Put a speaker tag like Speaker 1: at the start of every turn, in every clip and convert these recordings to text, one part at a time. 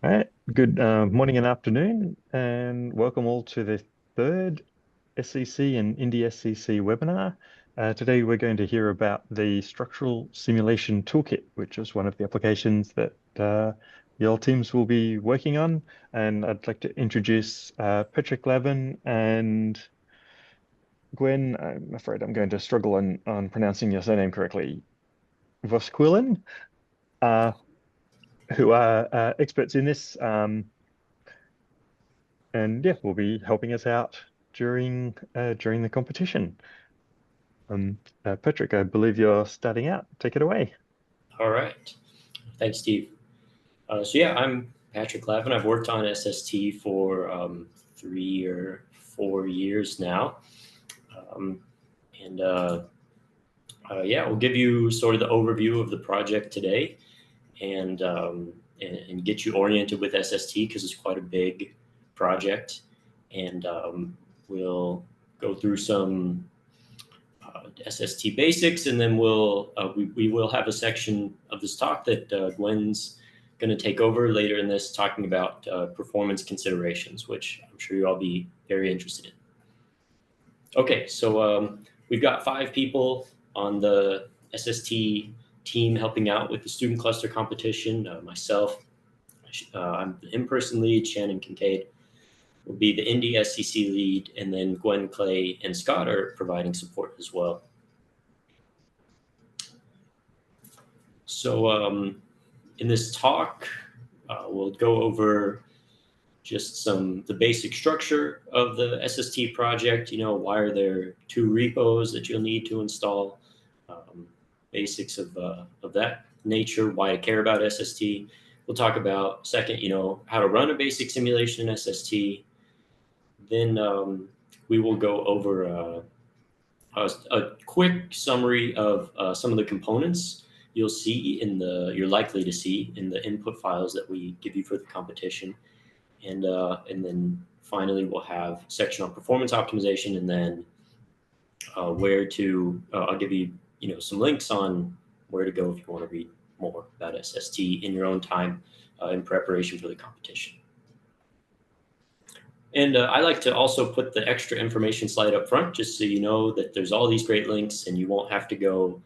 Speaker 1: All right, good morning and afternoon, and welcome all to the third SCC and IndySCC webinar. Today we're going to hear about the Structural Simulation Toolkit, which is one of the applications that your teams will be working on. And I'd like to introduce Patrick, Lavin, and Gwen. I'm afraid I'm going to struggle on pronouncing your surname correctly. Voskuilen, uh, who are experts in this. And yeah, will be helping us out during the competition. Patrick, I believe you're starting out. Take it away.
Speaker 2: All right. Thanks, Steve. So yeah, I'm Patrick Lavin. I've worked on SST for 3 or 4 years now. Um, and yeah, we'll give you sort of the overview of the project today and get you oriented with SST because it's quite a big project. And we'll go through some SST basics, and then we will have a section of this talk that Gwen's going to take over later in this, talking about performance considerations, which I'm sure you'll all be very interested in. Okay, so we've got 5 people on the SST team helping out with the student cluster competition. Myself, I'm the in-person lead. Shannon Kinkead will be the IndySCC lead, and then Gwen, Clay, and Scott are providing support as well. So in this talk, we'll go over just the basic structure of the SST project. Why are there 2 repos that you'll need to install? Basics of that nature, why I care about SST. We'll talk about second, how to run a basic simulation in SST. Then we will go over a quick summary of some of the components you'll see you're likely to see in the input files that we give you for the competition. And then finally, we'll have a section on performance optimization, and then I'll give you, some links on where to go if you want to read more about SST in your own time in preparation for the competition. And I like to also put the extra information slide up front, just so you know that there's all these great links and you won't have to go,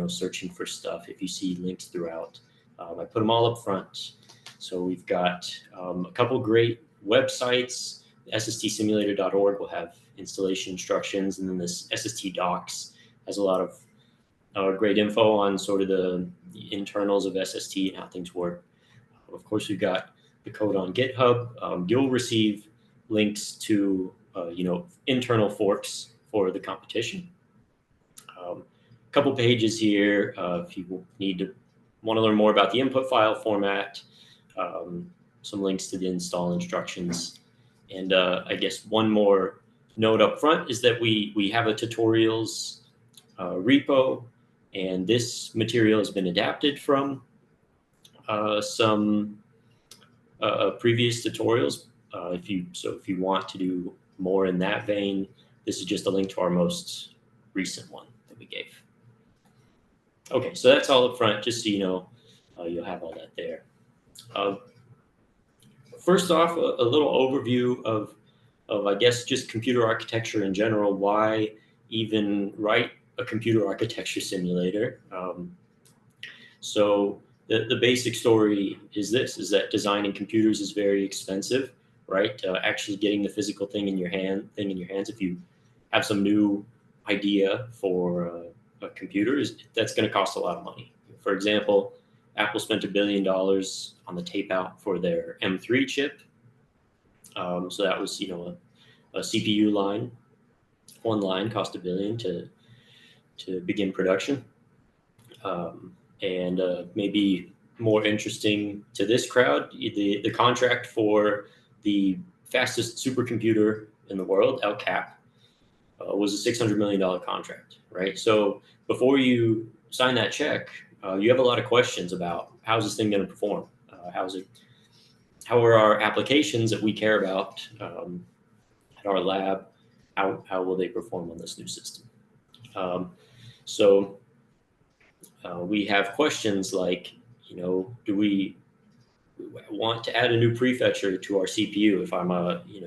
Speaker 2: searching for stuff if you see links throughout. I put them all up front. So we've got a couple great websites. SSTsimulator.org will have installation instructions, and then this SST docs has a lot of great info on sort of the internals of SST and how things work. Of course, we've got the code on GitHub. You'll receive links to internal forks for the competition. A couple pages here if you want to learn more about the input file format. Some links to the install instructions. And I guess one more note up front is that we have a tutorials repo, and this material has been adapted from some previous tutorials. If you want to do more in that vein, this is just a link to our most recent one that we gave. Okay, so that's all up front, just so you know, you'll have all that there. First off, a little overview of I guess just computer architecture in general. Why even write a computer architecture simulator? So the basic story is that designing computers is very expensive, right? Actually getting the physical thing in your hands, if you have some new idea for a computer, that's going to cost a lot of money. For example, Apple spent $1 billion on the tape out for their M3 chip. So that was, a CPU line. One line cost $1 billion to begin production. And maybe more interesting to this crowd, the contract for the fastest supercomputer in the world, LCAP, was a $600 million contract, right? So before you sign that check, you have a lot of questions about how's this thing going to perform? How are our applications that we care about at our lab? How will they perform on this new system? We have questions like, do we want to add a new prefetcher to our CPU if I'm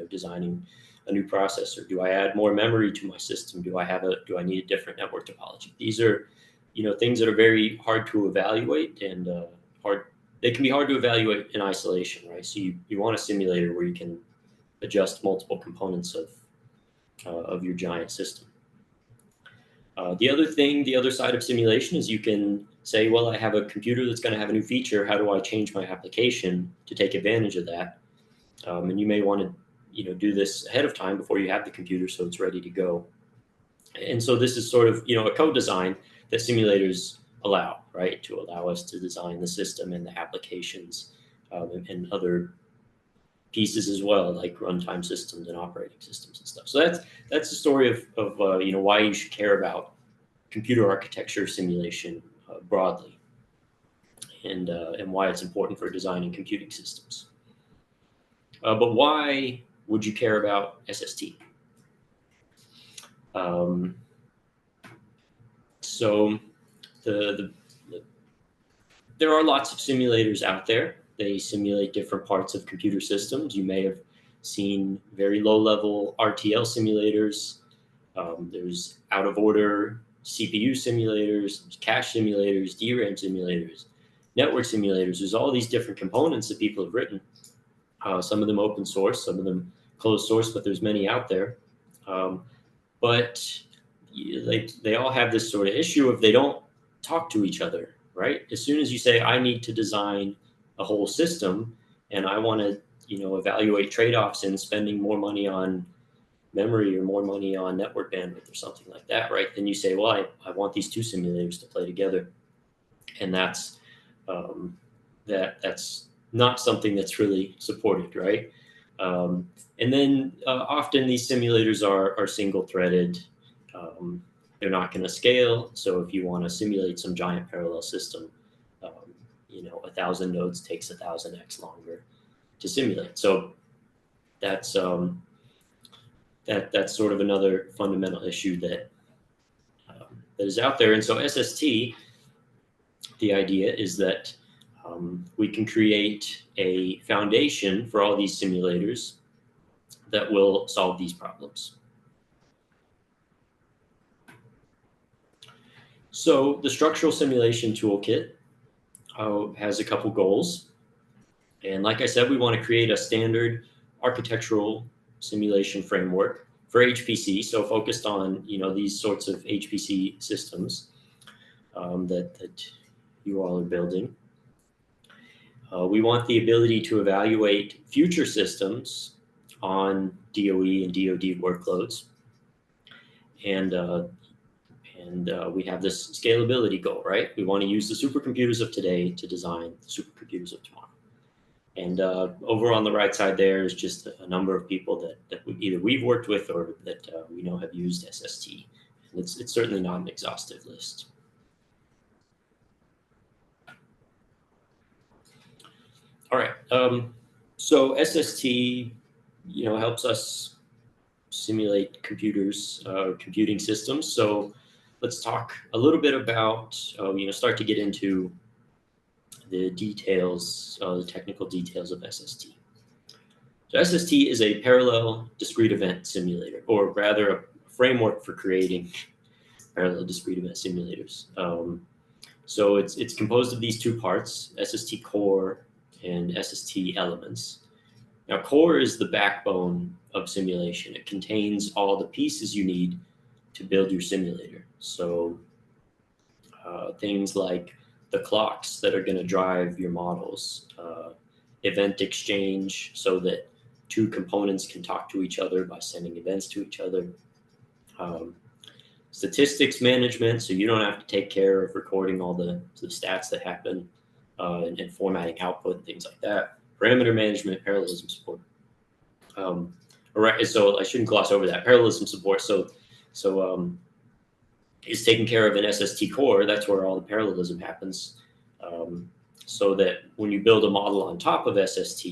Speaker 2: designing a new processor? Do I add more memory to my system? Do I need a different network topology? These are, things that are very hard to evaluate and they can be hard to evaluate in isolation, right? So you want a simulator where you can adjust multiple components of your giant system. The other side of simulation is you can say, well, I have a computer that's going to have a new feature. How do I change my application to take advantage of that? And you may want to, do this ahead of time before you have the computer so it's ready to go. And so this is sort of, a code design that simulators allow, right, to allow us to design the system and the applications and other pieces as well, like runtime systems and operating systems and stuff. So that's the story of why you should care about computer architecture simulation broadly, and why it's important for designing computing systems. But why would you care about SST? So there are lots of simulators out there. They simulate different parts of computer systems. You may have seen very low-level RTL simulators. There's out-of-order CPU simulators, cache simulators, DRAM simulators, network simulators. There's all these different components that people have written. Some of them open source, some of them closed source, but there's many out there. But they all have this sort of issue of they don't talk to each other, right? As soon as you say, I need to design a whole system and I want to, evaluate trade-offs in spending more money on memory or more money on network bandwidth or something like that, right? Then you say, well, I want these two simulators to play together. And that's not something that's really supported, right? And then often these simulators are single-threaded. They're not going to scale. So if you want to simulate some giant parallel system, 1,000 nodes takes 1,000x longer to simulate. So that's sort of another fundamental issue that is out there. And so SST, the idea is that we can create a foundation for all these simulators that will solve these problems. So the structural simulation toolkit has a couple goals. And like I said, we want to create a standard architectural simulation framework for HPC. So focused on, these sorts of HPC systems that you all are building. We want the ability to evaluate future systems on DOE and DoD workloads. And we have this scalability goal, right? We want to use the supercomputers of today to design the supercomputers of tomorrow. And over on the right side there is just a number of people that we've worked with or that we know have used SST. And it's certainly not an exhaustive list. All right. So SST, helps us simulate computers, computing systems. So let's talk a little bit about, start to get into the details, the technical details of SST. So SST is a parallel discrete event simulator, or rather a framework for creating parallel discrete event simulators. So it's composed of these two parts, SST core and SST elements. Now, core is the backbone of simulation. It contains all the pieces you need to build your simulator. So things like the clocks that are going to drive your models, event exchange so that two components can talk to each other by sending events to each other, statistics management, so you don't have to take care of recording all the stats that happen and formatting output and things like that. Parameter management, parallelism support. All right, so I shouldn't gloss over that. Parallelism support, so is taking care of an SST core. That's where all the parallelism happens. So that when you build a model on top of SST,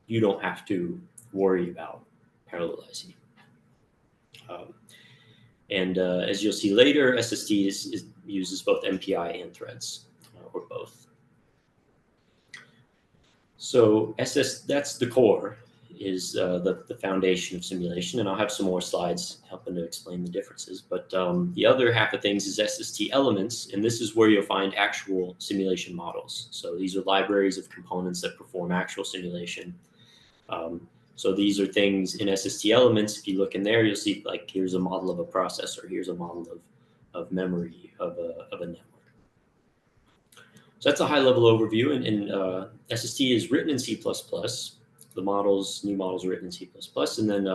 Speaker 2: you don't have to worry about parallelizing. And as you'll see later, SST uses both MPI and threads, or both. So that's the core, is the foundation of simulation, and I'll have some more slides helping to explain the differences. But the other half of things is SST elements, and this is where you'll find actual simulation models. So these are libraries of components that perform actual simulation. So these are things in SST elements. If you look in there, you'll see, like, here's a model of a processor, here's a model of memory of a network. So that's a high-level overview, and SST is written in C++. The new models are written in C++, and then,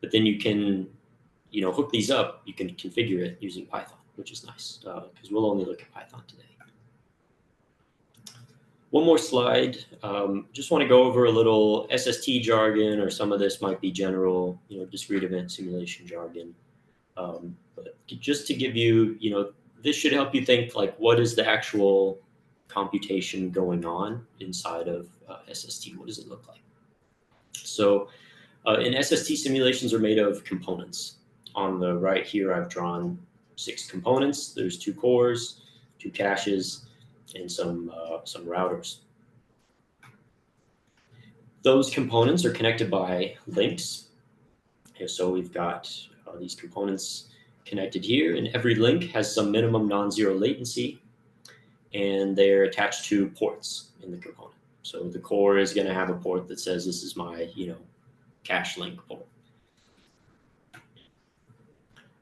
Speaker 2: but then you can, hook these up. You can configure it using Python, which is nice, because we'll only look at Python today. One more slide. Just want to go over a little SST jargon, or some of this might be general, discrete event simulation jargon. But just to give you, this should help you think, like, what is the actual computation going on inside of SST? What does it look like? So in SST, simulations are made of components. On the right here, I've drawn 6 components. There's 2 cores, 2 caches, and some routers. Those components are connected by links. Okay, so we've got these components connected here, and every link has some minimum non-zero latency, and they're attached to ports in the component. So the core is going to have a port that says, this is my, cache link port.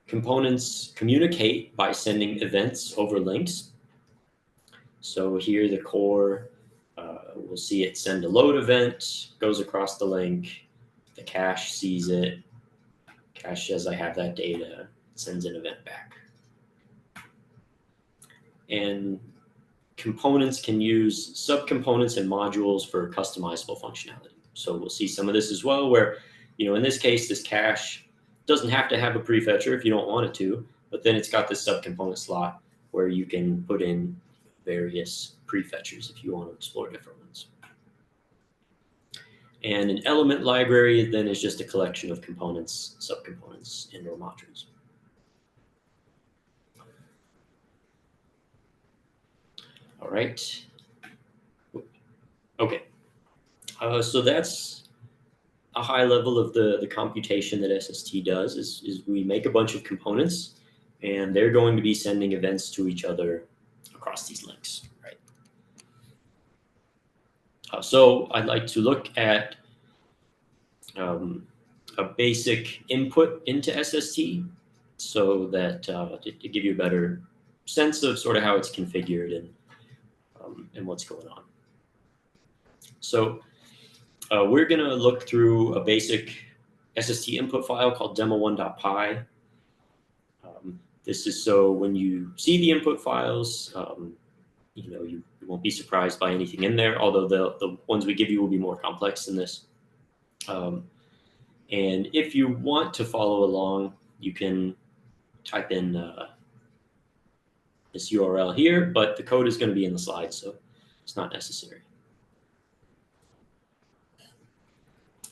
Speaker 2: Components communicate by sending events over links. So here the core, we'll see it send a load event, goes across the link, the cache sees it, cache says I have that data, sends an event back. And components can use subcomponents and modules for customizable functionality. So we'll see some of this as well, where, in this case, this cache doesn't have to have a prefetcher if you don't want it to, but then it's got this subcomponent slot where you can put in various prefetchers if you want to explore different ones. And an element library then is just a collection of components, subcomponents, and/or modules. All right. Okay. So that's a high level of the computation that SST does. Is we make a bunch of components, and they're going to be sending events to each other across these links, right? So I'd like to look at a basic input into SST, so that to give you a better sense of sort of how it's configured and what's going on. So we're going to look through a basic SST input file called demo1.py. This is so when you see the input files, you won't be surprised by anything in there, although the ones we give you will be more complex than this. And if you want to follow along, you can type in this URL here, but the code is going to be in the slides, so it's not necessary.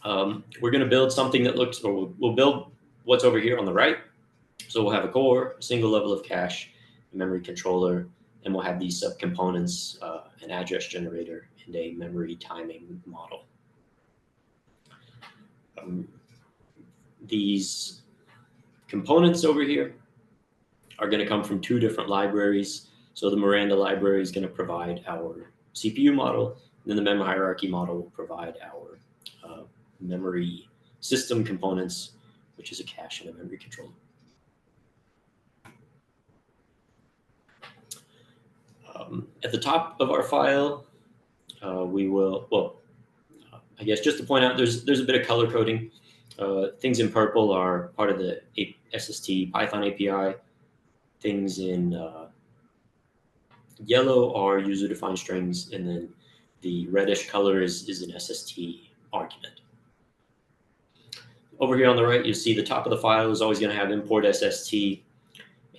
Speaker 2: We're going to build something that looks, or we'll build what's over here on the right. So we'll have a core, a single level of cache, a memory controller, and we'll have these subcomponents, an address generator, and a memory timing model. These components over here are going to come from 2 different libraries. So the Miranda library is going to provide our CPU model, and then the mem hierarchy model will provide our memory system components, which is a cache and a memory controller. At the top of our file, we will, I guess just to point out, there's a bit of color coding. Things in purple are part of the SST Python API. Things in yellow are user-defined strings, and then the reddish color is an SST argument. Over here on the right, you see the top of the file is always going to have import SST,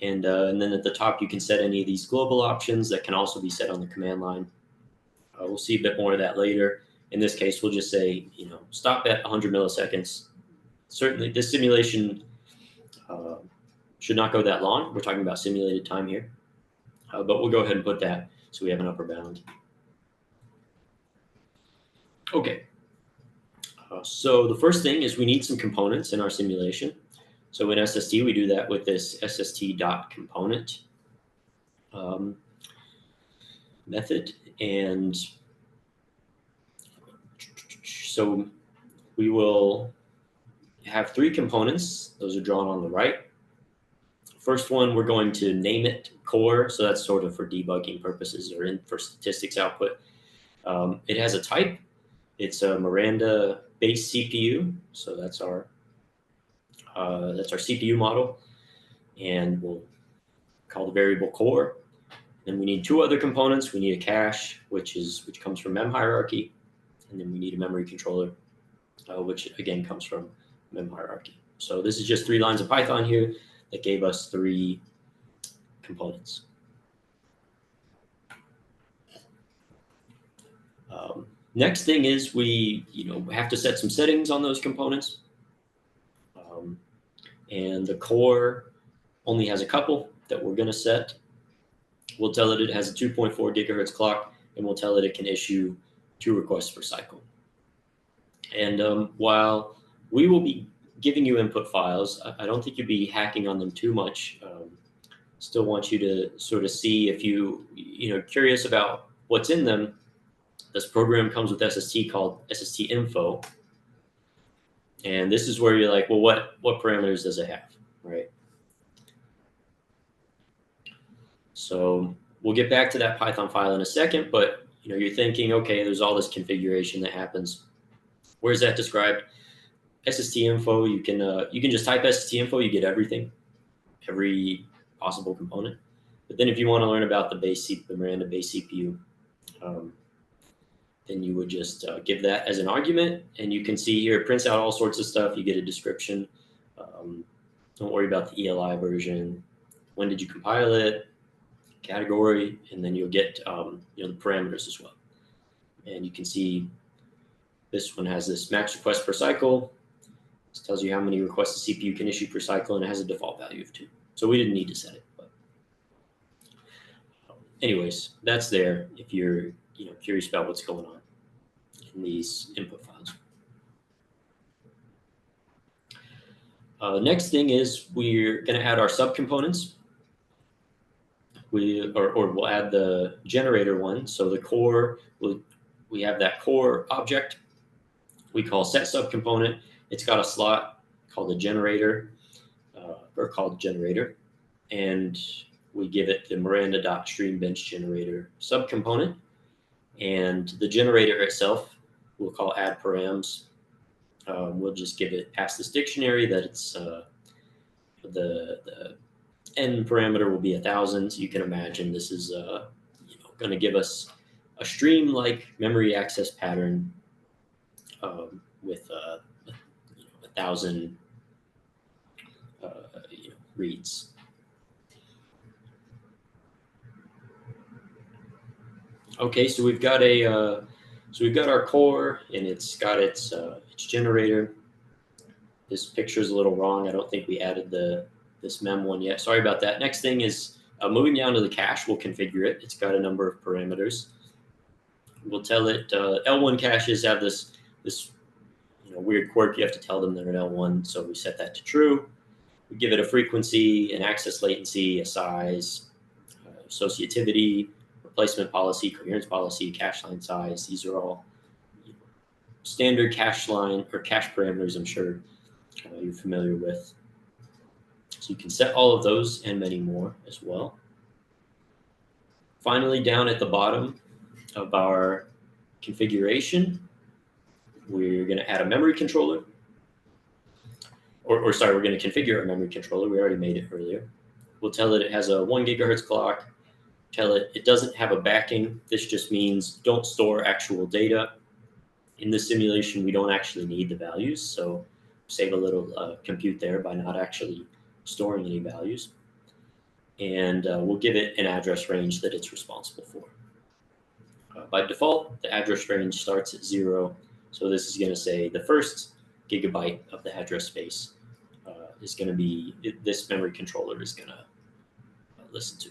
Speaker 2: and then at the top you can set any of these global options that can also be set on the command line. We'll see a bit more of that later. In this case, we'll just say, stop at 100 milliseconds. Certainly, this simulation should not go that long. We're talking about simulated time here, but we'll go ahead and put that so we have an upper bound. Okay. So the first thing is we need some components in our simulation. So in SST, we do that with this SST.component method. And so we will have 3 components. Those are drawn on the right. First one, we're going to name it core. So that's sort of for debugging purposes or for statistics output. It has a type. It's a Miranda-based CPU. So that's our CPU model. And we'll call the variable core. Then we need 2 other components. We need a cache, which comes from mem hierarchy. And then we need a memory controller, which again comes from mem hierarchy. So this is just 3 lines of Python here that gave us 3 components. Next thing is we have to set some settings on those components. And the core only has a couple that we're going to set. We'll tell it has a 2.4 gigahertz clock, and we'll tell it can issue 2 requests per cycle. And while we will be giving you input files, I don't think you'll be hacking on them too much. Still want you to sort of see if you're curious about what's in them. This program comes with SST called SST info. And this is where you're like, well, what parameters does it have, right? So we'll get back to that Python file in a second, but you're thinking, okay, there's all this configuration that happens. Where's that described? SST info, you can just type SST info, you get everything, every possible component. But then if you want to learn about the Miranda base CPU, then you would just give that as an argument, and you can see here it prints out all sorts of stuff. You get a description. Don't worry about the ELI version. When did you compile it? Category, and then you'll get the parameters as well. And you can see this one has this max request per cycle. This tells you how many requests the CPU can issue per cycle, and it has a default value of 2. So we didn't need to set it. But anyways, that's there if you're curious about what's going on in these input files. Next thing is we're going to add our subcomponents. We'll add the generator one. So the core, we have that core object we call set subcomponent. It's got a slot called a generator, and we give it the Miranda.streamBenchGenerator subcomponent. And the generator itself we'll call add params. We'll just give it past this dictionary that it's the n parameter will be 1,000. So you can imagine this is going to give us a stream-like memory access pattern with 1,000 reads. Okay, so we've got our core, and it's got its generator. This picture is a little wrong. I don't think we added this mem one yet. Sorry about that. Next thing is moving down to the cache. We'll configure it. It's got a number of parameters. We'll tell it L1 caches have this weird quirk. You have to tell them they're an L1, so we set that to true. We give it a frequency, an access latency, a size, associativity, replacement policy, coherence policy, cache line size. These are all standard cache line or cache parameters I'm sure you're familiar with. So you can set all of those and many more as well. Finally, down at the bottom of our configuration, we're going to add a memory controller. Or sorry, we're going to configure a memory controller. We already made it earlier. We'll tell it has a 1 gigahertz clock. Tell it doesn't have a backing. This just means don't store actual data. In this simulation, we don't actually need the values, so save a little compute there by not actually storing any values. And we'll give it an address range that it's responsible for. By default, the address range starts at 0. So this is going to say the first gigabyte of the address space is going to be, this memory controller is going to listen to.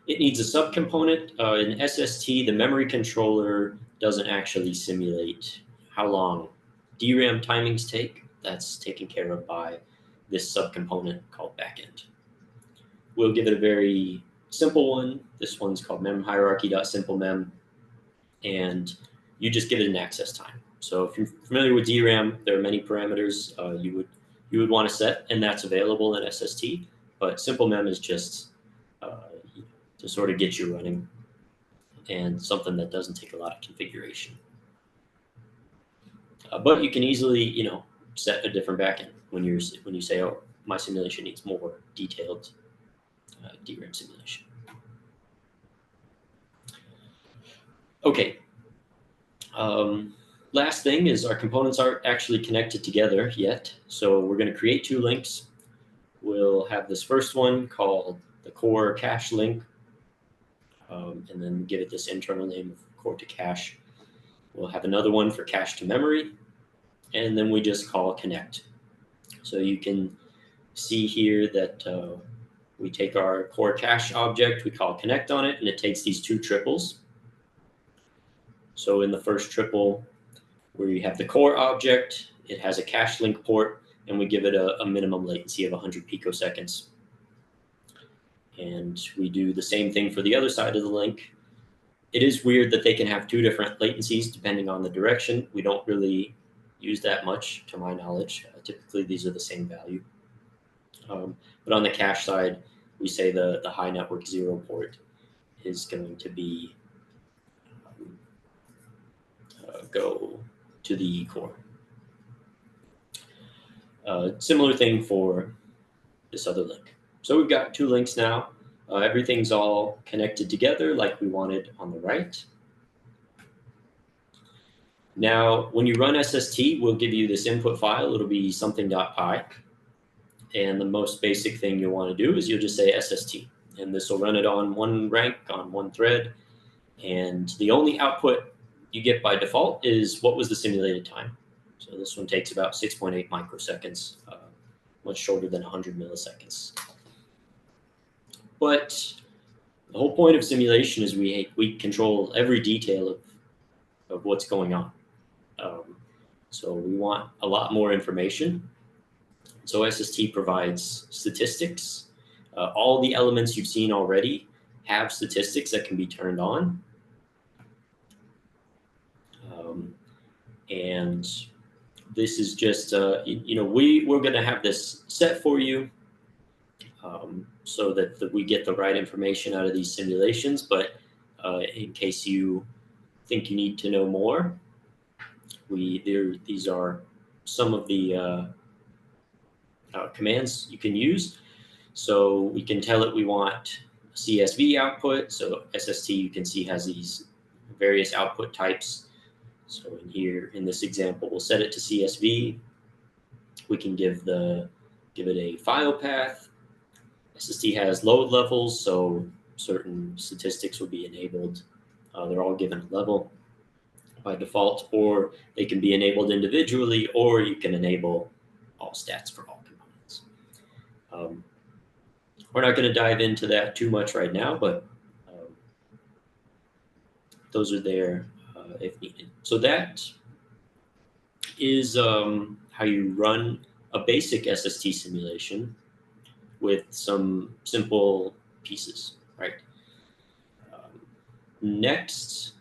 Speaker 2: It needs a subcomponent. In SST, the memory controller doesn't actually simulate how long DRAM timings take. That's taken care of by this subcomponent called backend. We'll give it a very simple one. This one's called memhierarchy.simplemem, and you just give it an access time. So if you're familiar with DRAM, there are many parameters you would want to set, and that's available in SST. But simplemem is just to sort of get you running, and something that doesn't take a lot of configuration. But you can easily, set a different backend when you say, oh, my simulation needs more detailed DRAM simulation. Okay. Last thing is our components aren't actually connected together yet. So we're going to create two links. We'll have this first one called the core cache link, and then give it this internal name of core to cache. We'll have another one for cache to memory, and then we just call connect. So you can see here that we take our core cache object, we call connect on it, and it takes these two triples. So in the first triple, where you have the core object, it has a cache link port, and we give it a minimum latency of 100 picoseconds. And we do the same thing for the other side of the link. It is weird that they can have two different latencies depending on the direction. We don't really use that much, to my knowledge. Typically, these are the same value. But on the cache side, we say the high network 0 port is going to be go to the core. Similar thing for this other link. So we've got two links now. Everything's all connected together like we wanted on the right. Now, when you run SST, we'll give you this input file. It'll be something.py. And the most basic thing you'll want to do is you'll just say SST. And this will run it on one rank, on one thread. And the only output you get by default is what was the simulated time. So this one takes about 6.8 microseconds, much shorter than 100 milliseconds. But the whole point of simulation is we control every detail of what's going on. So we want a lot more information. So SST provides statistics. All the elements you've seen already have statistics that can be turned on. And this is just, we're going to have this set for you so that we get the right information out of these simulations. But in case you think you need to know more, these are some of the commands you can use. So we can tell it we want CSV output. So SST, you can see, has these various output types. So in here, in this example, we'll set it to CSV. We can give it a file path. SST has load levels, so certain statistics will be enabled. They're all given a level by default, or they can be enabled individually, or you can enable all stats for all components. We're not going to dive into that too much right now, but those are there if needed. So that is how you run a basic SST simulation with some simple pieces, right? Next,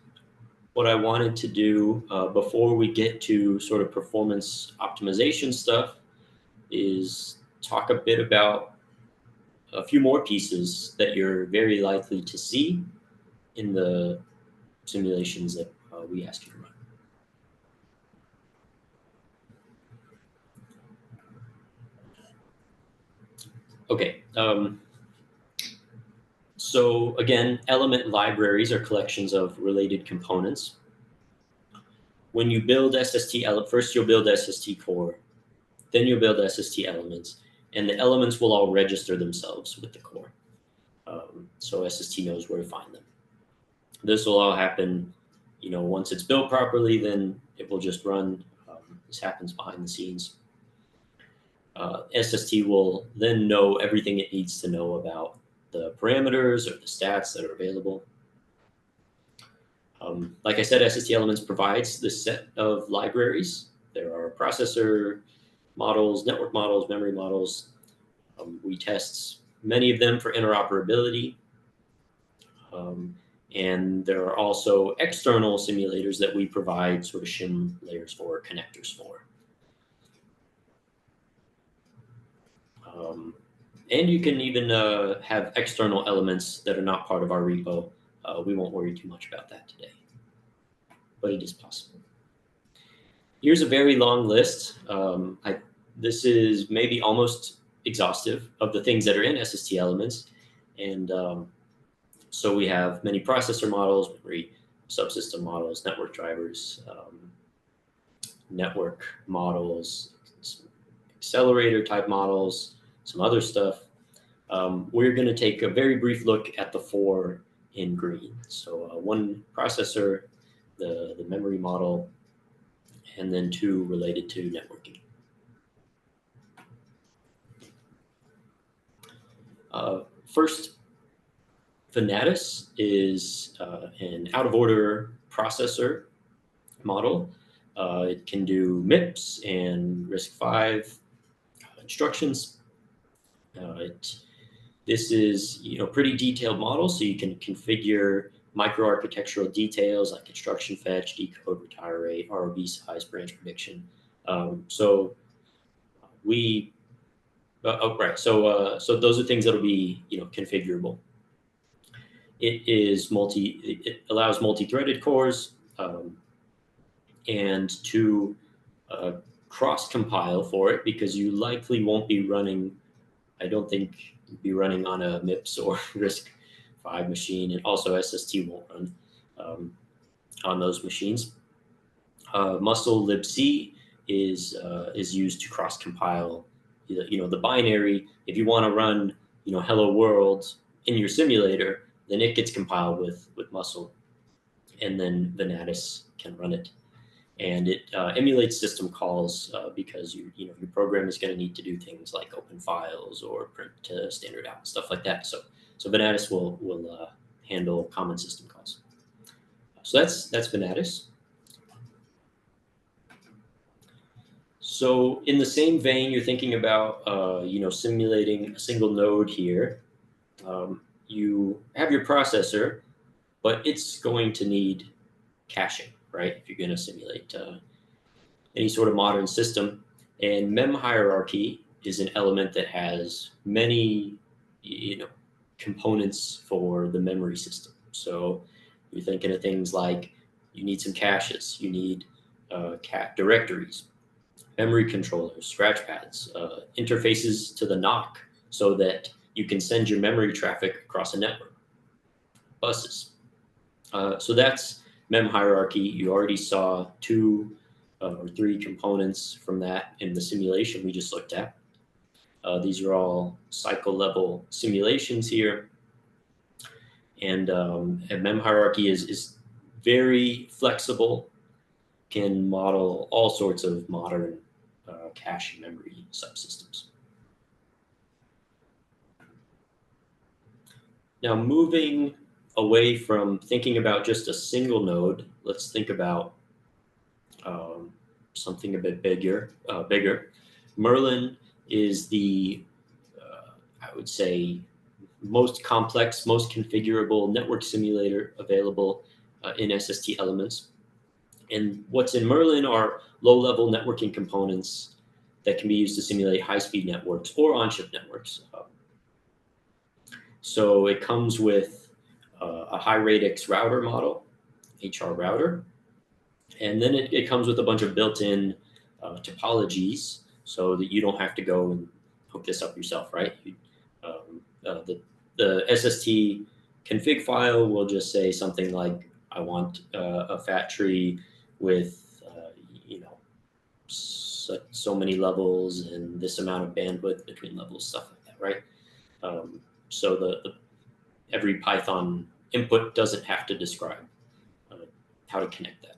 Speaker 2: what I wanted to do before we get to sort of performance optimization stuff is talk a bit about a few more pieces that you're very likely to see in the simulations that we ask you to run. Okay. So again, element libraries are collections of related components. When you build SST, first you'll build SST core, then you'll build SST elements, and the elements will all register themselves with the core. So SST knows where to find them. This will all happen, once it's built properly, then it will just run. This happens behind the scenes. SST will then know everything it needs to know about the parameters or the stats that are available. Like I said, SST Elements provides this set of libraries. There are processor models, network models, memory models. We test many of them for interoperability. And there are also external simulators that we provide sort of shim layers for, connectors for. And you can even have external elements that are not part of our repo. We won't worry too much about that today, but it is possible. Here's a very long list. This is maybe almost exhaustive of the things that are in SST Elements. And so we have many processor models, memory subsystem models, network drivers, network models, accelerator type models, some other stuff. We're going to take a very brief look at the 4 in green. So one processor, the memory model, and then 2 related to networking. First, Venatus is an out-of-order processor model. It can do MIPS and RISC-V instructions. This is pretty detailed model, so you can configure microarchitectural details like instruction fetch, decode, retire rate, ROB size, branch prediction. So those are things that'll be configurable. It allows multi-threaded cores, and to cross-compile for it, because you likely won't be running, I don't think you'd be running on a MIPS or RISC-V machine, and also SST won't run on those machines. Muscle libc is used to cross-compile the binary. If you want to run hello world in your simulator, then it gets compiled with Muscle, and then Venatus can run it. And it emulates system calls because your program is going to need to do things like open files or print to standard out and stuff like that. So Venatus will handle common system calls. So that's Venatus. So in the same vein, you're thinking about simulating a single node here. You have your processor, but it's going to need caching, right? If you're going to simulate any sort of modern system. And mem hierarchy is an element that has many components for the memory system. So you're thinking of things like you need some caches, you need directories, memory controllers, scratch pads, interfaces to the NOC so that you can send your memory traffic across a network, buses. So that's mem hierarchy. You already saw 2 or 3 components from that in the simulation we just looked at. These are all cycle level simulations here. And mem hierarchy is very flexible, can model all sorts of modern cache memory subsystems. Now, moving away from thinking about just a single node, let's think about something a bit bigger. Merlin is the, I would say, most complex, most configurable network simulator available in SST Elements. And what's in Merlin are low-level networking components that can be used to simulate high-speed networks or on-chip networks. So it comes with a high-radix router model, HR router, and then it comes with a bunch of built-in topologies so that you don't have to go and hook this up yourself, right? The SST config file will just say something like, I want a fat tree with so many levels and this amount of bandwidth between levels, stuff like that, right? So every Python input doesn't have to describe how to connect that.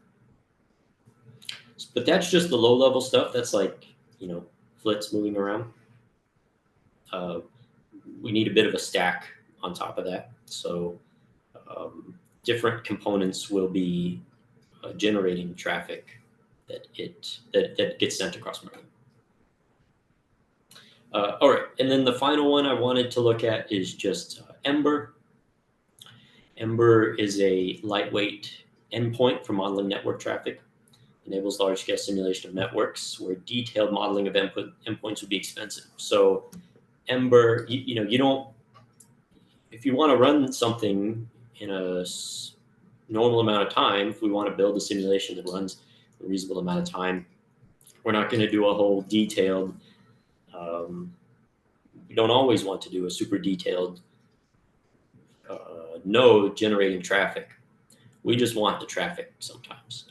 Speaker 2: But that's just the low-level stuff. That's like flits moving around. We need a bit of a stack on top of that. So different components will be generating traffic that gets sent across Merlin. All right, and then the final one I wanted to look at is just Ember. Ember is a lightweight endpoint for modeling network traffic. Enables large-scale simulation of networks where detailed modeling of endpoints would be expensive. So Ember, you don't, if you want to run something in a normal amount of time, if we want to build a simulation that runs a reasonable amount of time, we're not going to do a whole detailed, we don't always want to do a super detailed node generating traffic. We just want the traffic sometimes.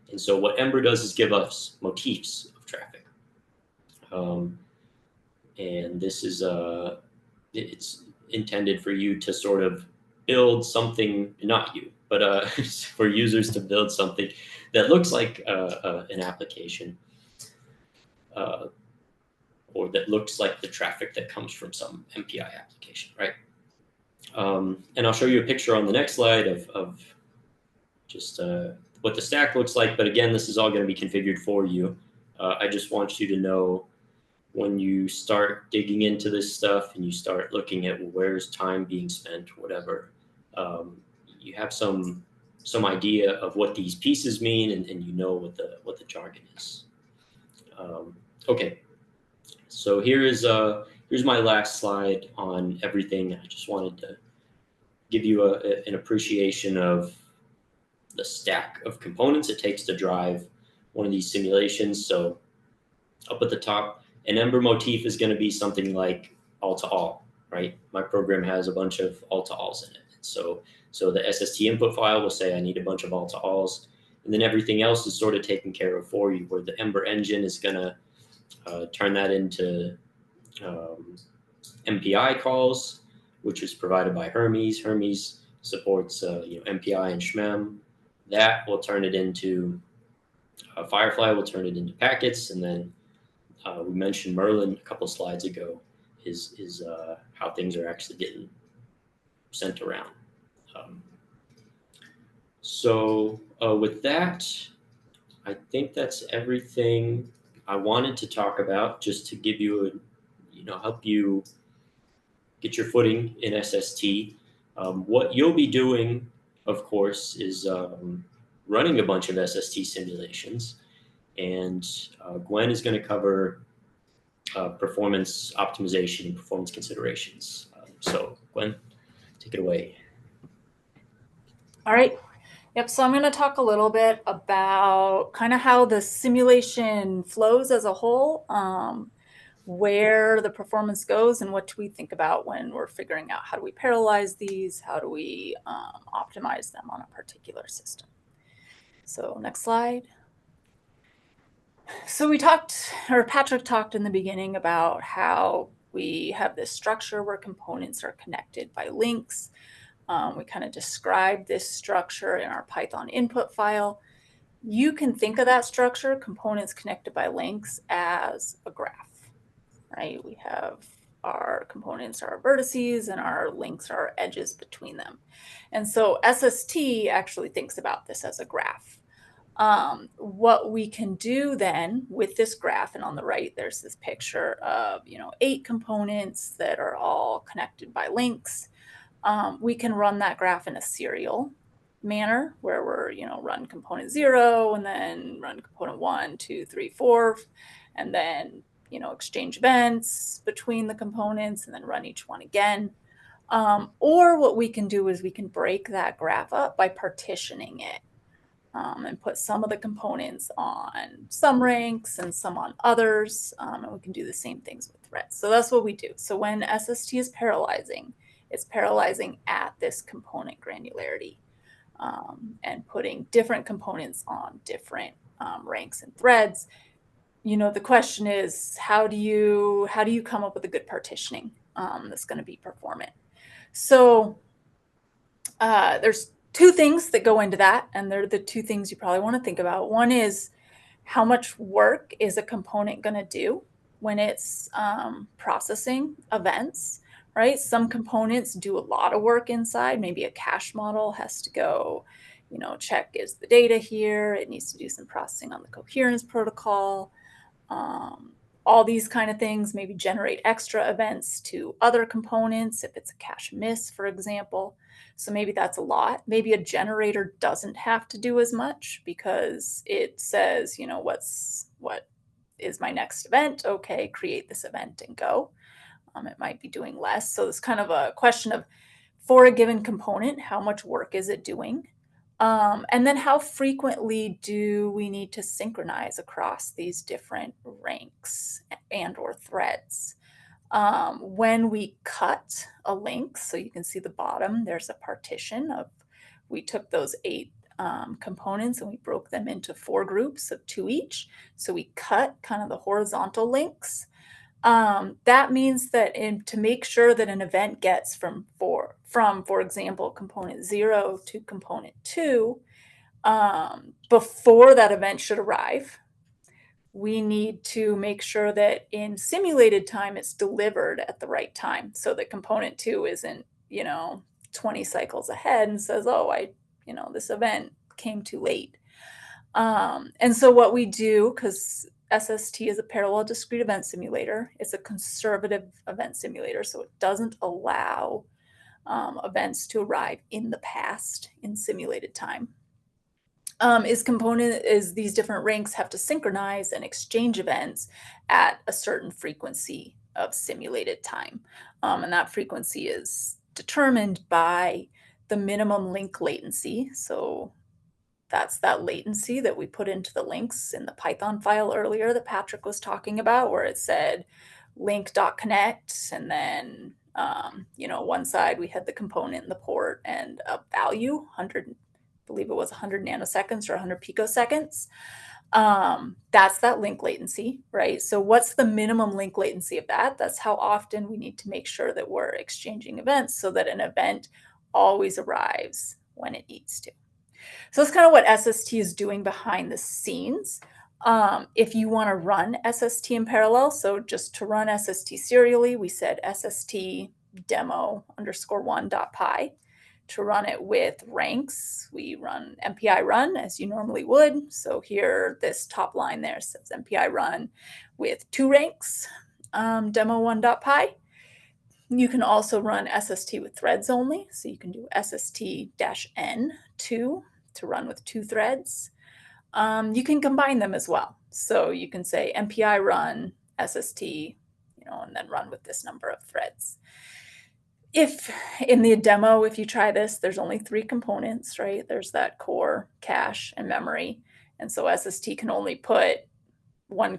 Speaker 2: And so what Ember does is give us motifs of traffic. And this is, it's intended for you to sort of build something, not you, but for users to build something that looks like an application, or that looks like the traffic that comes from some MPI application, right? And I'll show you a picture on the next slide of just what the stack looks like. But again, this is all going to be configured for you. I just want you to know when you start digging into this stuff and you start looking at, well, where's time being spent, whatever, you have some idea of what these pieces mean, and you know what the jargon is. Okay, so here's my last slide on everything. I just wanted to give you an appreciation of the stack of components it takes to drive one of these simulations. So up at the top, an Ember motif is going to be something like all-to-all, right? My program has a bunch of all-to-alls in it. So the SST input file will say I need a bunch of all-to-alls, and then everything else is sort of taken care of for you, where the Ember engine is going to turn that into MPI calls, which is provided by Hermes. Hermes supports MPI and SHMEM. That will turn it into Firefly will turn it into packets, and then we mentioned Merlin a couple slides ago is how things are actually getting sent around. So with that, I think that's everything I wanted to talk about, just to give you help you get your footing in SST. What you'll be doing, of course, is running a bunch of SST simulations, and Gwen is going to cover performance optimization and performance considerations. So Gwen, take it away.
Speaker 3: All right. Yep. So I'm going to talk a little bit about kind of how the simulation flows as a whole, where the performance goes, and what do we think about when we're figuring out how do we parallelize these, how do we optimize them on a particular system. So next slide. So we talked, or Patrick talked in the beginning about how we have this structure where components are connected by links. We kind of described this structure in our Python input file. You can think of that structure, components connected by links, as a graph, right? We have our components are our vertices and our links are our edges between them. And so SST actually thinks about this as a graph. What we can do then with this graph, and on the right, there's this picture of, 8 components that are all connected by links. We can run that graph in a serial manner where we're, run component 0 and then run component 1, 2, 3, 4, and then, exchange events between the components and then run each one again. Or what we can do is we can break that graph up by partitioning it. And put some of the components on some ranks and some on others. And we can do the same things with threads. So that's what we do. So when SST is parallelizing, it's parallelizing at this component granularity and putting different components on different ranks and threads. The question is, how do you come up with a good partitioning that's going to be performant? So there's 2 things that go into that, and they're the 2 things you probably want to think about. One is, how much work is a component going to do when it's processing events, right? Some components do a lot of work inside. Maybe a cache model has to go, check is the data here. It needs to do some processing on the coherence protocol. All these kind of things, maybe generate extra events to other components if it's a cache miss, for example. So maybe that's a lot. Maybe a generator doesn't have to do as much because it says, what is my next event? Okay, create this event and go. It might be doing less. So it's kind of a question of, for a given component, how much work is it doing? And then how frequently do we need to synchronize across these different ranks and or threads? When we cut a link, so you can see the bottom, there's a partition of, we took those 8 components and we broke them into 4 groups of 2 each. So we cut kind of the horizontal links. That means that to make sure that an event gets from, for example, component 0 to component 2, before that event should arrive, we need to make sure that in simulated time, it's delivered at the right time. So that component 2 isn't, 20 cycles ahead and says, oh, this event came too late. And so what we do, because SST is a parallel discrete event simulator, it's a conservative event simulator, so it doesn't allow events to arrive in the past in simulated time. Is these different ranks have to synchronize and exchange events at a certain frequency of simulated time. And that frequency is determined by the minimum link latency. So that's that latency that we put into the links in the Python file earlier that Patrick was talking about, where it said link.connect, and then one side we had the component and the port and a value, 100, I believe it was 100 nanoseconds or 100 picoseconds. That's that link latency, right? So what's the minimum link latency of that? That's how often we need to make sure that we're exchanging events so that an event always arrives when it needs to. So that's kind of what SST is doing behind the scenes. If you want to run SST in parallel, so just to run SST serially, we said SST demo _1.py. To run it with ranks, we run MPI run as you normally would. So here, this top line there says MPI run with 2 ranks, demo1.py. You can also run SST with threads only. So you can do SST-N2 to run with 2 threads. You can combine them as well. So you can say MPI run SST, and then run with this number of threads. If in the demo, if you try this, there's only 3 components, right? There's that core, cache, and memory. And so SST can only put one,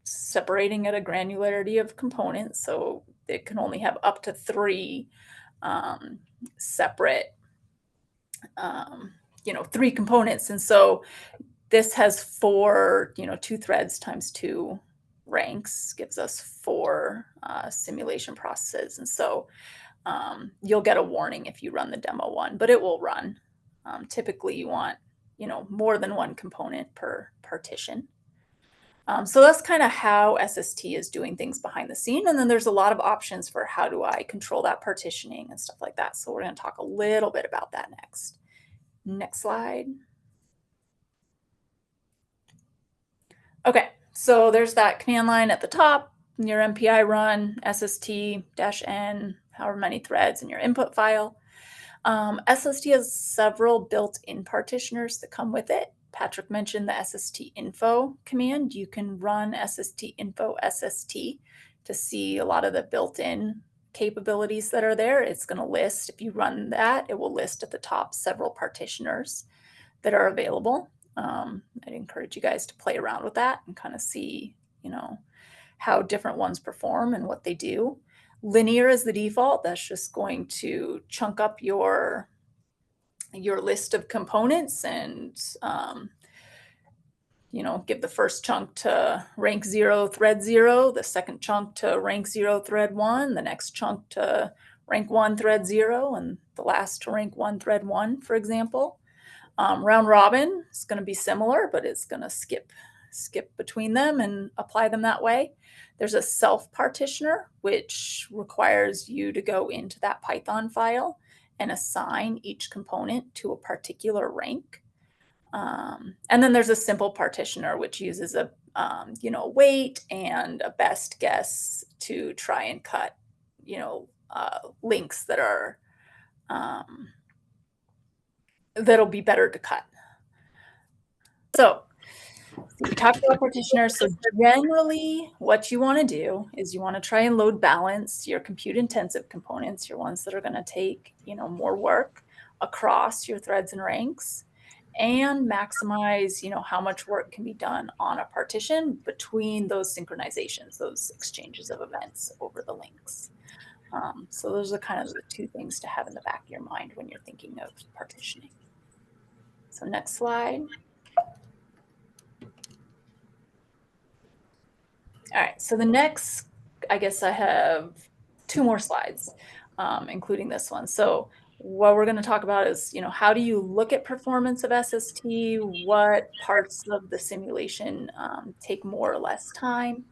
Speaker 3: separating at a granularity of components. So it can only have up to 3 separate, 3 components. And so this has 4, 2 threads times 2 ranks gives us 4 simulation processes. And so you'll get a warning if you run the demo one, but it will run. Typically you want, more than 1 component per partition. So that's kind of how SST is doing things behind the scene. And then there's a lot of options for how do I control that partitioning and stuff like that. So we're going to talk a little bit about that next. Next slide. Okay, so there's that command line at the top, your MPI run, SST-N, however many threads in your input file. SST has several built-in partitioners that come with it. Patrick mentioned the SST-info command. You can run SST-info SST to see a lot of the built-in capabilities that are there. It's going to list, if you run that, it will list at the top several partitioners that are available. I'd encourage you guys to play around with that and kind of see, how different ones perform and what they do. Linear is the default. That's just going to chunk up your list of components and, give the first chunk to rank 0, thread 0, the second chunk to rank 0, thread 1, the next chunk to rank 1, thread 0, and the last to rank 1, thread 1, for example. Round robin is going to be similar, but it's going to skip skip between them and apply them that way. There's a self-partitioner, which requires you to go into that Python file and assign each component to a particular rank. And then there's a simple partitioner, which uses a weight and a best guess to try and cut, links that are that'll be better to cut. So we talked about partitioners. So generally what you want to do is you want to try and load balance your compute intensive components, your ones that are going to take, more work across your threads and ranks, and maximize, how much work can be done on a partition between those synchronizations, those exchanges of events over the links. So those are kind of the two things to have in the back of your mind when you're thinking of partitioning. So next slide. All right, so the next, I guess I have 2 more slides, including this one. So what we're going to talk about is, how do you look at performance of SST? What parts of the simulation take more or less time?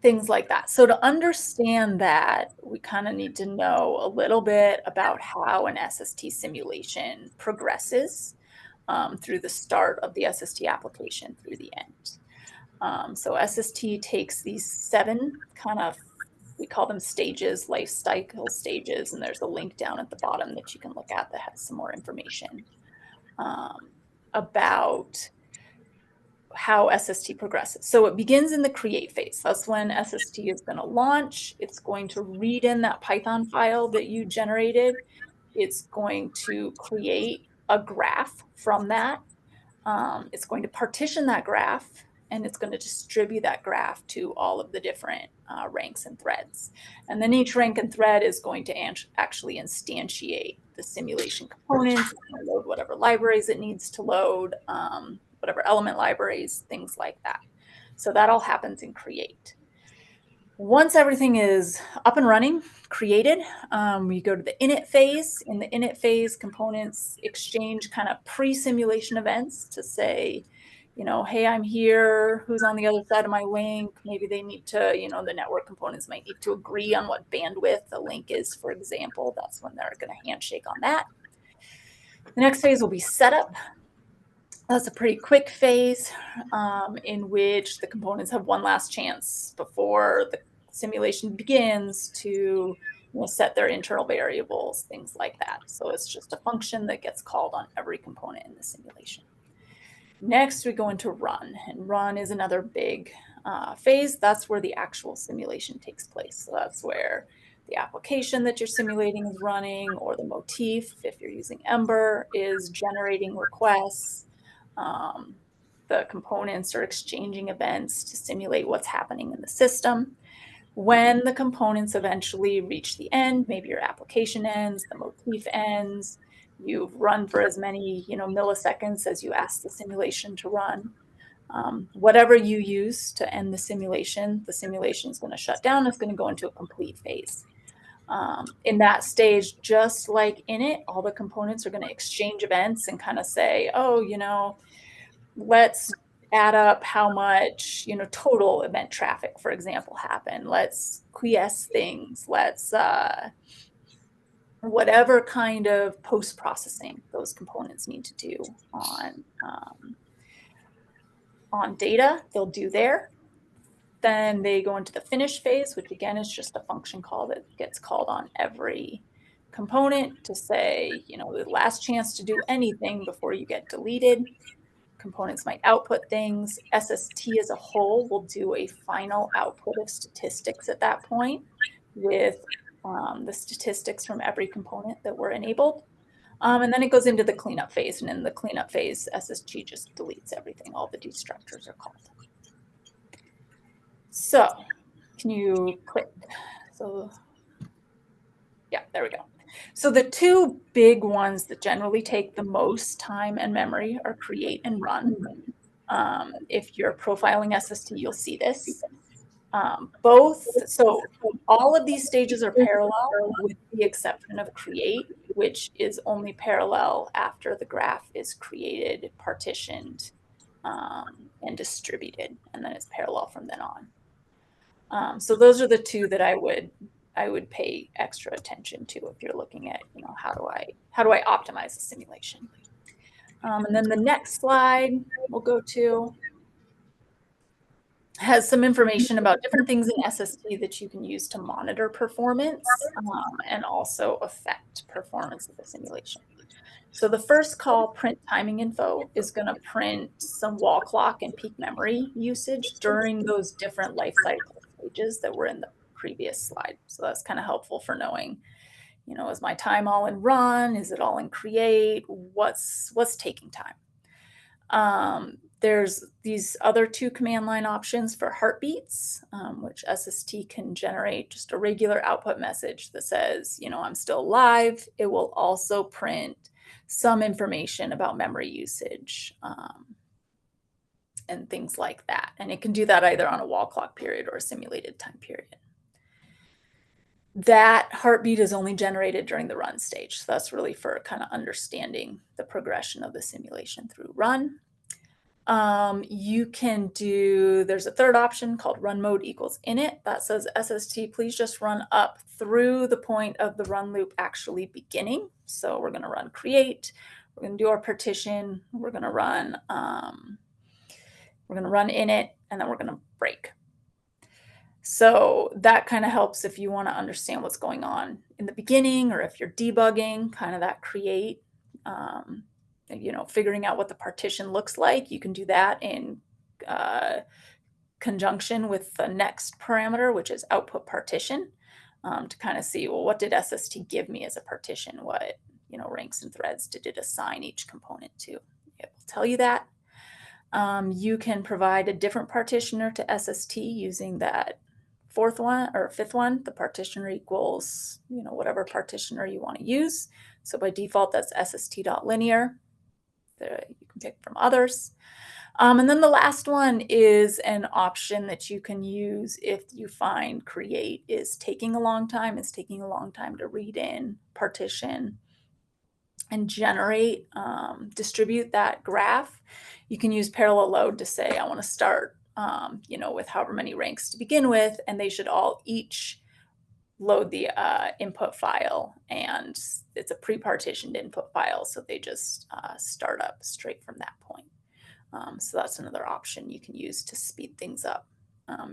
Speaker 3: Things like that. So to understand that, we kind of need to know a little bit about how an SST simulation progresses through the start of the SST application through the end. So SST takes these 7 kind of, we call them stages, life cycle stages, and there's a link down at the bottom that you can look at that has some more information about how SST progresses. So it begins in the create phase. That's when SST is going to launch. It's going to read in that Python file that you generated. It's going to create a graph from that. It's going to partition that graph, and it's going to distribute that graph to all of the different ranks and threads. And then each rank and thread is going to actually instantiate the simulation components. It's going to load whatever libraries it needs to load, whatever element libraries, things like that. So that all happens in create. Once everything is up and running, created, we go to the init phase. In the init phase, components exchange kind of pre-simulation events to say, hey, I'm here, who's on the other side of my link? Maybe they need to, the network components might need to agree on what bandwidth the link is, for example. That's when they're going to handshake on that. The next phase will be setup. That's a pretty quick phase in which the components have one last chance before the simulation begins to set their internal variables, things like that. So it's just a function that gets called on every component in the simulation. Next, we go into run, and run is another big phase. That's where the actual simulation takes place. So that's where the application that you're simulating is running, or the motif, if you're using Ember, is generating requests. The components are exchanging events to simulate what's happening in the system. When the components eventually reach the end, maybe your application ends, the motif ends, you've run for as many milliseconds as you ask the simulation to run. Whatever you use to end the simulation is going to shut down. It's going to go into a complete phase. In that stage, just like in it, all the components are going to exchange events and kind of say, oh, let's add up how much, total event traffic, for example, happened. Let's quiesce things. Let's, whatever kind of post-processing those components need to do on data, they'll do there. Then they go into the finish phase, which again is just a function call that gets called on every component to say, the last chance to do anything before you get deleted. Components might output things. SST as a whole will do a final output of statistics at that point with the statistics from every component that were enabled. And then it goes into the cleanup phase. And in the cleanup phase, SST just deletes everything. All the destructors are called. So can you click? So yeah, there we go. So the 2 big ones that generally take the most time and memory are create and run. If you're profiling SST, you'll see this. So all of these stages are parallel with the exception of create, which is only parallel after the graph is created, partitioned, and distributed, and then it's parallel from then on. So those are the two that I would pay extra attention to if you're looking at, how do I optimize the simulation. And then the next slide we'll go to has some information about different things in SST that you can use to monitor performance and also affect performance of the simulation. So the first call, print timing info, is going to print some wall clock and peak memory usage during those different life cycle stages that were in the previous slide. So that's kind of helpful for knowing, is my time all in run? Is it all in create? What's taking time? There's these other two command line options for heartbeats, which SST can generate just a regular output message that says, I'm still alive. It will also print some information about memory usage and things like that. And it can do that either on a wall clock period or a simulated time period. That heartbeat is only generated during the run stage. So that's really for kind of understanding the progression of the simulation through run. You can do, there's a third option called run mode equals init that says SST, please just run up through the point of the run loop actually beginning. So we're going to run create, we're going to do our partition, we're going to run init, and then we're going to break. So that kind of helps if you want to understand what's going on in the beginning, or if you're debugging, kind of that create, figuring out what the partition looks like. You can do that in conjunction with the next parameter, which is output partition, to kind of see, well, what did SST give me as a partition? What, ranks and threads did it assign each component to? It will tell you that. You can provide a different partitioner to SST using that fifth one, the partitioner equals, whatever partitioner you want to use. So by default, that's sst.linear. You can pick from others. And then the last one is an option that you can use if you find create is taking a long time. It's taking a long time to read in, partition, and generate, distribute that graph. You can use parallel load to say, I want to start, with however many ranks to begin with, and they should all each load the input file, and it's a pre-partitioned input file, so they just start up straight from that point. So that's another option you can use to speed things up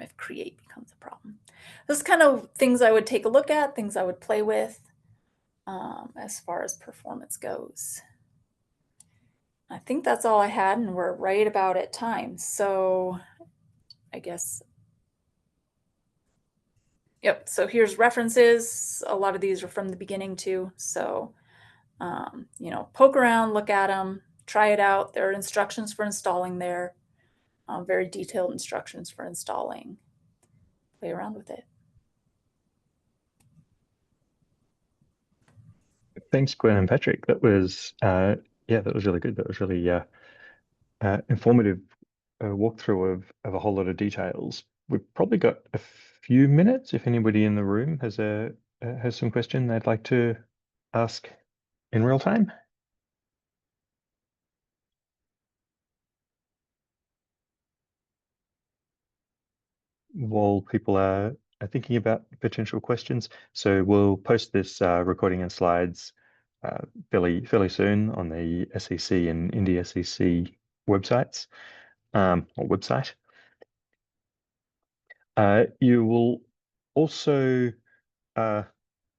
Speaker 3: if create becomes a problem. Those kind of things I would take a look at, things I would play with as far as performance goes. I think that's all I had, and we're right about at time. So I guess, yep, so here's references. A lot of these are from the beginning too. So, poke around, look at them, try it out. There are instructions for installing there, very detailed instructions for installing. Play around with it.
Speaker 1: Thanks, Gwen and Patrick. That was that was really good. That was really informative walkthrough of a whole lot of details. We've probably got a few minutes if anybody in the room has some question they'd like to ask in real time. While people are thinking about potential questions, so we'll post this recording and slides fairly soon on the SCC and IndySCC websites or website. You will also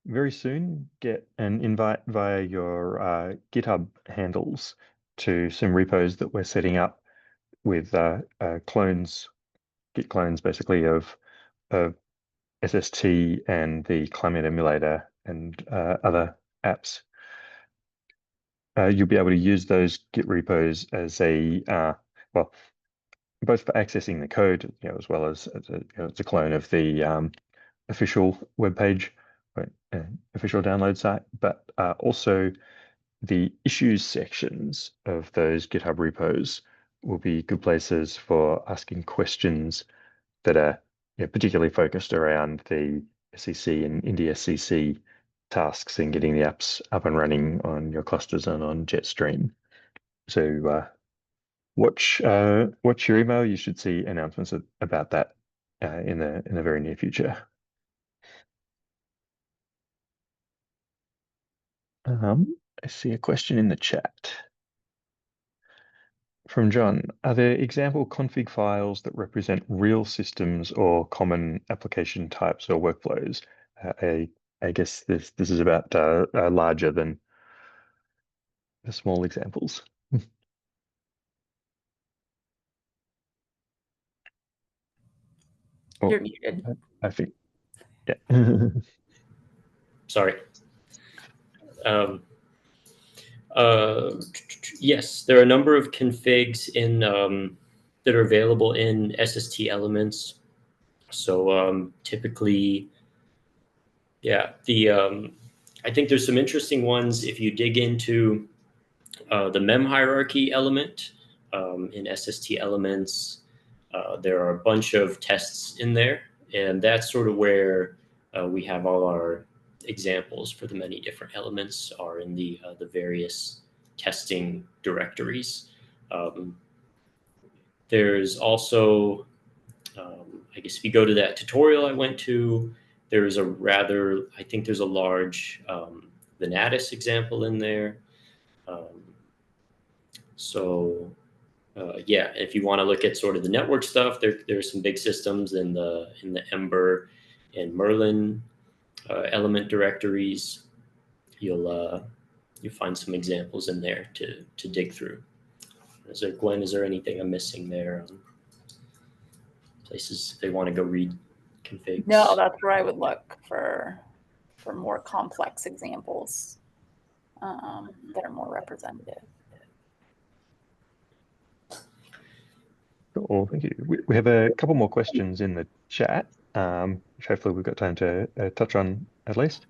Speaker 1: very soon get an invite via your GitHub handles to some repos that we're setting up with clones, Git clones basically of SST and the climate emulator and other apps. You'll be able to use those Git repos as a both for accessing the code, as well as it's a clone of the official webpage, official download site, but also the issues sections of those GitHub repos will be good places for asking questions that are particularly focused around the SCC and IndySCC tasks and getting the apps up and running on your clusters and on Jetstream. So watch your email. You should see announcements about that in the very near future. I see a question in the chat from John. Are there example config files that represent real systems or common application types or workflows? I guess this is about larger than the small examples.
Speaker 3: You're muted.
Speaker 1: I think, yeah.
Speaker 2: Sorry. Yes, there are a number of configs in that are available in SST elements. So typically, yeah, I think there's some interesting ones if you dig into the mem hierarchy element in SST elements. There are a bunch of tests in there, and that's sort of where we have all our examples for the many different elements are in the various testing directories. There's also, I guess if you go to that tutorial I went to, there's I think there's a large Venatus example in there. Yeah, if you want to look at sort of the network stuff, there's some big systems in the Ember and Merlin element directories. You'll find some examples in there to dig through. Gwen, is there anything I'm missing there? Places they want to go read configs?
Speaker 3: No, that's where I would look for more complex examples that are more representative.
Speaker 1: Cool, thank you. We have a couple more questions in the chat, which hopefully we've got time to touch on at least.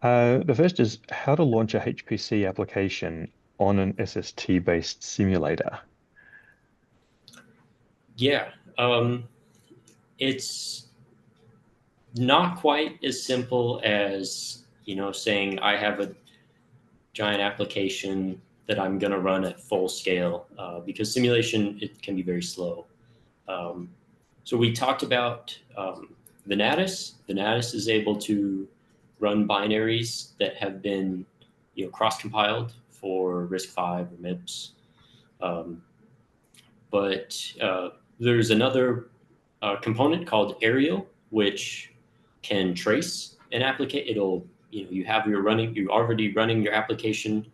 Speaker 1: The first is how to launch a HPC application on an SST-based simulator.
Speaker 2: Yeah, it's not quite as simple as, saying I have a giant application that I'm going to run at full scale because simulation, it can be very slow. So we talked about Venatus. Venatus is able to run binaries that have been cross-compiled for RISC-V or MIPS. But there's another component called Aerial, which can trace an application. You're already running your application,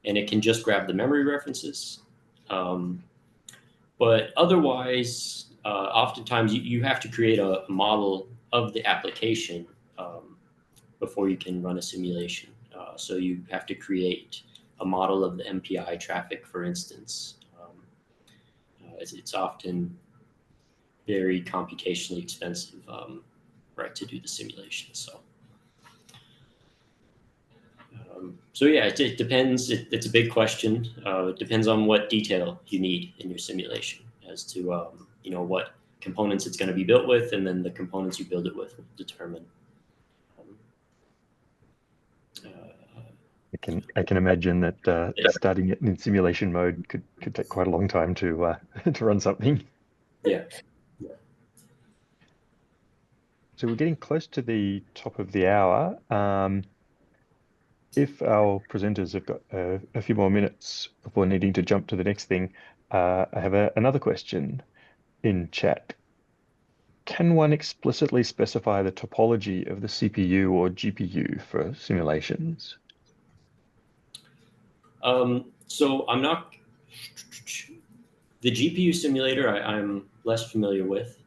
Speaker 2: and it can just grab the memory references. But otherwise, oftentimes you have to create a model of the application before you can run a simulation. So you have to create a model of the MPI traffic, for instance. It's often very computationally expensive, right, to do the simulation. So yeah, it depends. It's a big question. It depends on what detail you need in your simulation as to what components it's going to be built with, and then the components you build it with will determine.
Speaker 1: I can imagine that starting it in simulation mode could take quite a long time to run something.
Speaker 2: Yeah.
Speaker 1: So we're getting close to the top of the hour. If our presenters have got a few more minutes before needing to jump to the next thing, I have another question in chat. Can one explicitly specify the topology of the CPU or GPU for simulations?
Speaker 2: So I'm not. The GPU simulator I'm less familiar with.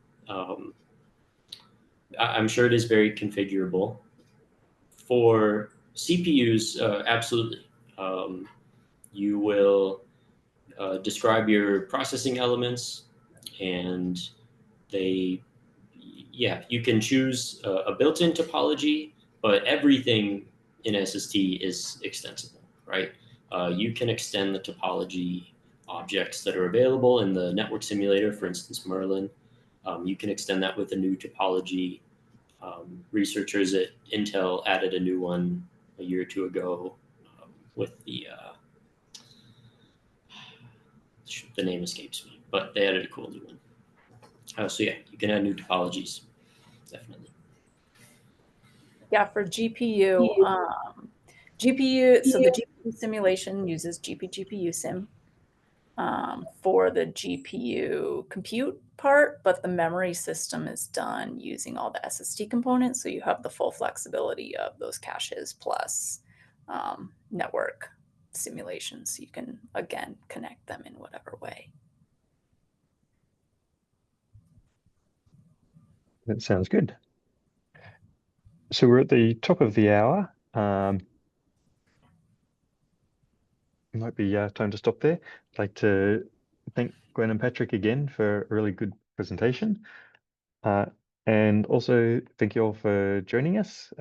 Speaker 2: I'm sure it is very configurable. For CPUs, absolutely. You will describe your processing elements, and you can choose a built-in topology, but everything in SST is extensible, right? You can extend the topology objects that are available in the network simulator, for instance, Merlin. You can extend that with a new topology. Researchers at Intel added a new one a year or two ago with the which the name escapes me, but they added a cool new one. So yeah, you can add new topologies, definitely.
Speaker 3: Yeah, for GPU, so the GPU simulation uses GPU sim for the GPU compute part, but the memory system is done using all the SSD components, so you have the full flexibility of those caches plus network simulations. So you can, again, connect them in whatever way.
Speaker 1: That sounds good. So we're at the top of the hour. It might be time to stop there. I'd like to thank Gwen and Patrick again for a really good presentation. And also thank you all for joining us.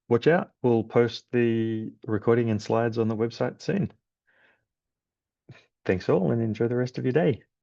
Speaker 1: Watch out, we'll post the recording and slides on the website soon. Thanks all and enjoy the rest of your day.